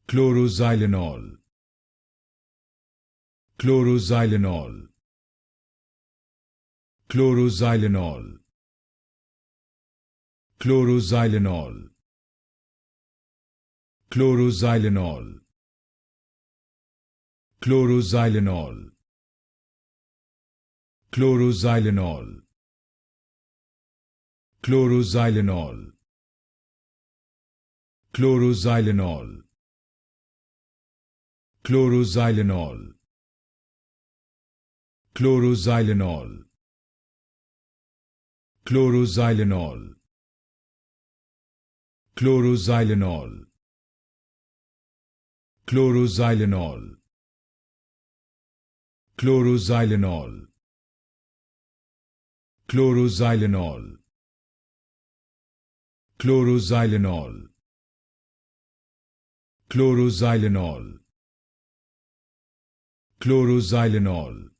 Chloroxylenol. Chloroxylenol. Chloroxylenol. Chloroxylenol. Chloroxylenol. Chloroxylenol. Chloroxylenol. Chloroxylenol. Chloroxylenol. Chloroxylenol. Chloroxylenol. Chloroxylenol. Chloroxylenol. Chloroxylenol. Chloroxylenol. Chloroxylenol. Chloroxylenol. Chloroxylenol. Chloroxylenol.